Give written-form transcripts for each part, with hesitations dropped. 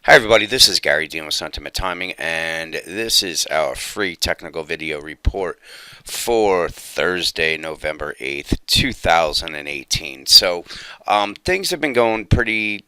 Hi everybody, this is Gary dealing with Sentiment Timing, and this is our free technical video report for Thursday, November 8th, 2018. Things have been going pretty,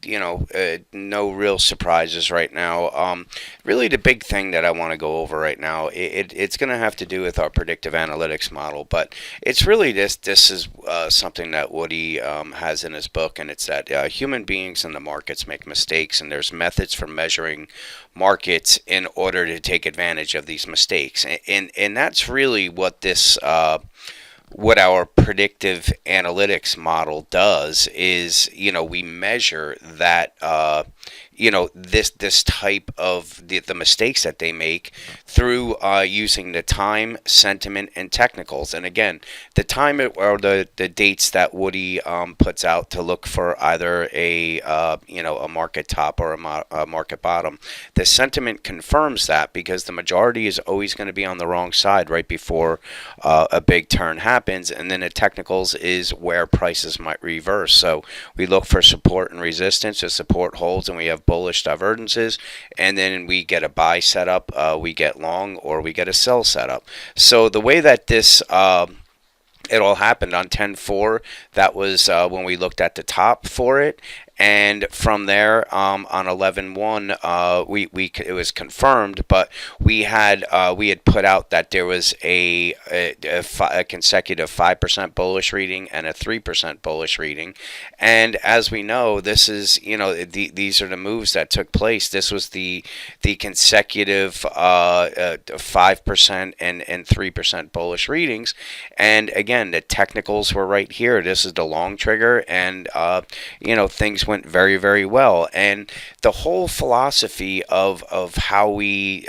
no real surprises right now. Really the big thing that I want to go over right now, it's going to have to do with our predictive analytics model, but it's really this is something that Woody has in his book, and it's that human beings in the markets make mistakes, and there's methods for measuring markets in order to take advantage of these mistakes. And that's really what our predictive analytics model does is, we measure that, this type of the mistakes that they make through using the time, sentiment, and technicals. And again, the time or the dates that Woody puts out to look for either a market top or a market bottom. The sentiment confirms that because the majority is always going to be on the wrong side right before a big turn happens, and then the technicals is where prices might reverse. So we look for support and resistance. The support holds, and we have bullish divergences, and then we get a buy setup, we get long, or we get a sell setup. So the way that this it all happened on 10-4. That was when we looked at the top for it. And from there, on 11-1, it was confirmed, but we had put out that there was a consecutive 5% bullish reading and a 3% bullish reading. And as we know, this is these are the moves that took place. This was the consecutive 5% and 3% bullish readings. And again, the technicals were right here. This is the long trigger, and things went very, very well. And the whole philosophy of how we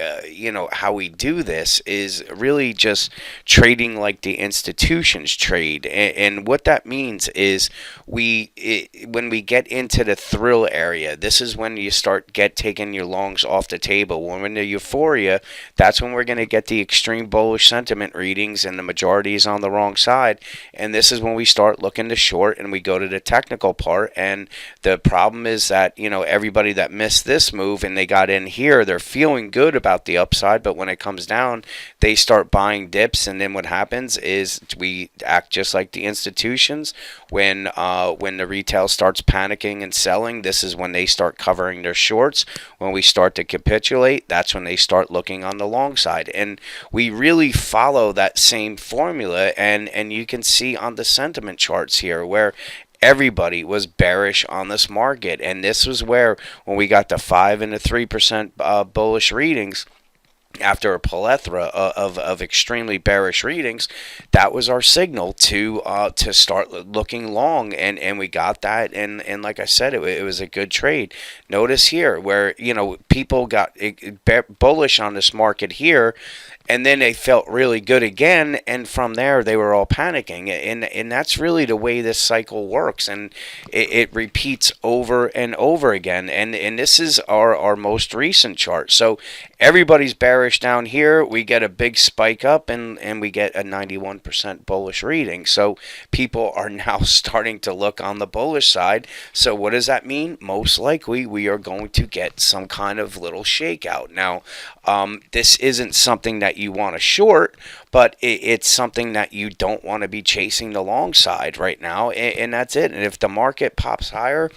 do this is really just trading like the institutions trade. And what that means is when we get into the thrill area, this is when you start taking your longs off the table. When we're in the euphoria, that's when we're going to get the extreme bullish sentiment readings, and the majority is on the wrong side. And this is when we start looking to short, and we go to the technical part. And the problem is that, everybody that missed this move and they got in here, they're feeling good about the upside, but when it comes down, they start buying dips. And then what happens is we act just like the institutions. When the retail starts panicking and selling, this is when they start covering their shorts. When we start to capitulate, that's when they start looking on the long side. And we really follow that same formula, and you can see on the sentiment charts here where everybody was bearish on this market. And this was where, when we got the 5 and the 3% bullish readings, after a plethora of extremely bearish readings, that was our signal to start looking long, and we got that, and like I said, it was a good trade. Notice here where people got bullish on this market here, and then they felt really good again, and from there they were all panicking, and that's really the way this cycle works, and it repeats over and over again. And this is our most recent chart. So everybody's bearish down here. We get a big spike up, and we get a 91% bullish reading. So people are now starting to look on the bullish side. So what does that mean? Most likely we are going to get some kind of little shakeout. Now, this isn't something that you want to short, but it's something that you don't want to be chasing the long side right now, and that's it. And if the market pops higher,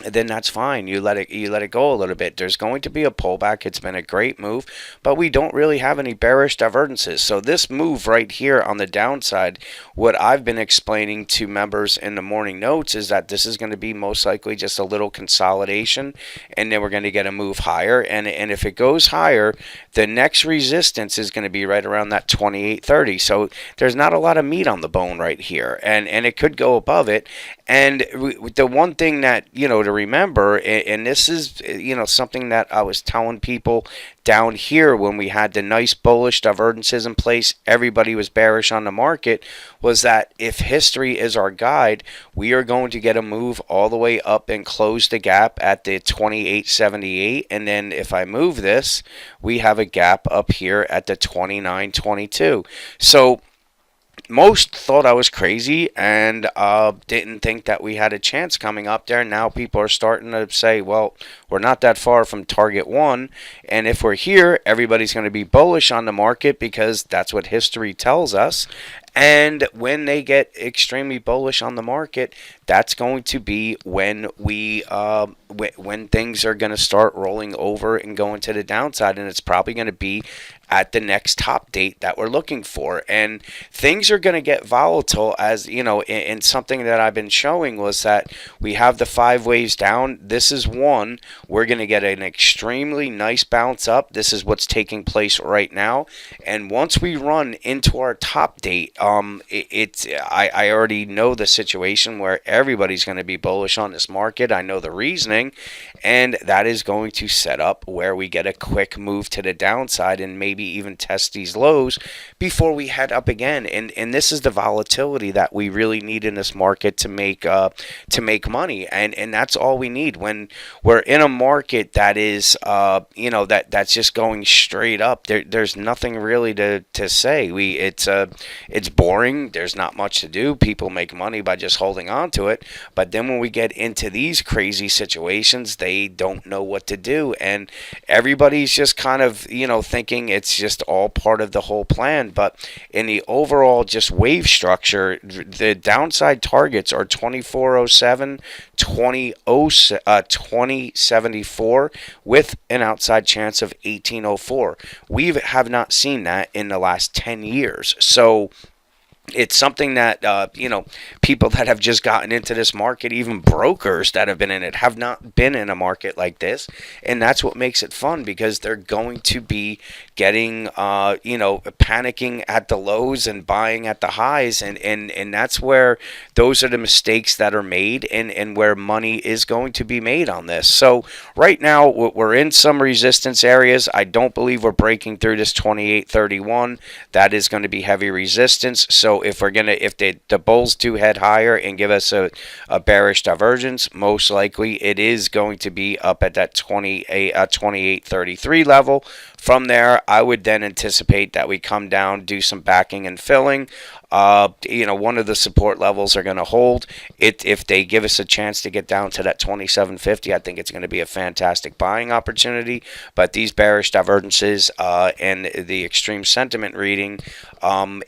then that's fine. You let it go a little bit. There's going to be a pullback. It's been a great move, but we don't really have any bearish divergences. So this move right here on the downside, what I've been explaining to members in the morning notes is that this is going to be most likely just a little consolidation, and then we're going to get a move higher. And if it goes higher, the next resistance is going to be right around that 28.30. So there's not a lot of meat on the bone right here, and it could go above it. And the one thing that to remember, and this is something that I was telling people down here when we had the nice bullish divergences in place, everybody was bearish on the market, was that if history is our guide, we are going to get a move all the way up and close the gap at the 28.78, and then if I move this, we have a gap up here at the 29.22. So most thought I was crazy and didn't think that we had a chance coming up there. Now people are starting to say, well, we're not that far from target one. And if we're here, everybody's going to be bullish on the market because that's what history tells us. And when they get extremely bullish on the market, that's going to be when when things are going to start rolling over and going to the downside, and it's probably going to be at the next top date that we're looking for. And things are going to get volatile, as you know. In something that I've been showing was that we have the 5 waves down. This is one. We're going to get an extremely nice bounce up. This is what's taking place right now. And once we run into our top date, I already know the situation where everybody's going to be bullish on this market. I know the reasoning, and that is going to set up where we get a quick move to the downside and maybe even test these lows before we head up again. And this is the volatility that we really need in this market to make money. And that's all we need when we're in a market that is that's just going straight up. There's nothing really to say. It's boring. There's not much to do. People make money by just holding on to it. But then when we get into these crazy situations, they don't know what to do. And everybody's just kind of, thinking it's just all part of the whole plan. But in the overall just wave structure, the downside targets are 2407, 2074 with an outside chance of 1804. We have not seen that in the last 10 years. So it's something that people that have just gotten into this market, even brokers that have been in it, have not been in a market like this. And that's what makes it fun, because they're going to be getting panicking at the lows and buying at the highs, and that's where those are the mistakes that are made, and where money is going to be made on this. So right now we're in some resistance areas. I don't believe we're breaking through this 2831. That is going to be heavy resistance. So if the bulls do head higher and give us a bearish divergence, most likely it is going to be up at that 2833 level. From there, I would then anticipate that we come down, do some backing and filling. One of the support levels are going to hold. If they give us a chance to get down to that 2750, I think it's going to be a fantastic buying opportunity. But these bearish divergences and the extreme sentiment reading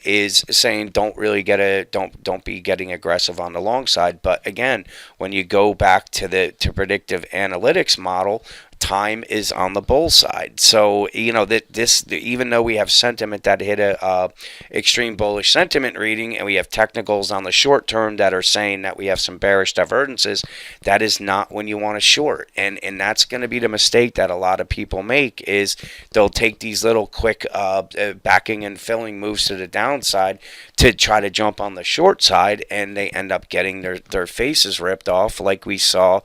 is saying don't be getting aggressive on the long side. But again, when you go back to predictive analytics model, time is on the bull side. So even though we have sentiment that hit a extreme bullish sentiment reading, and we have technicals on the short term that are saying that we have some bearish divergences, that is not when you want to short. And that's going to be the mistake that a lot of people make, is they'll take these little quick backing and filling moves to the downside to try to jump on the short side, and they end up getting their faces ripped off like we saw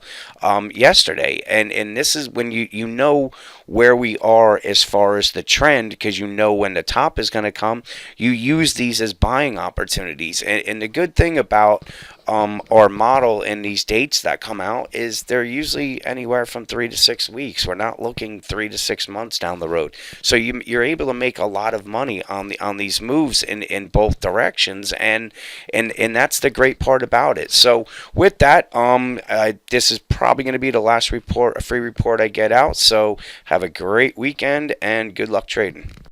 yesterday. And this is when you know where we are as far as the trend, because you know when the top is going to come. You use these as buying opportunities. And the good thing about our model in these dates that come out is they're usually anywhere from 3 to 6 weeks. We're not looking 3 to 6 months down the road. So you're able to make a lot of money on these moves in both directions, and that's the great part about it. So with that, this is probably going to be the last free report I get out. So have a great weekend and good luck trading.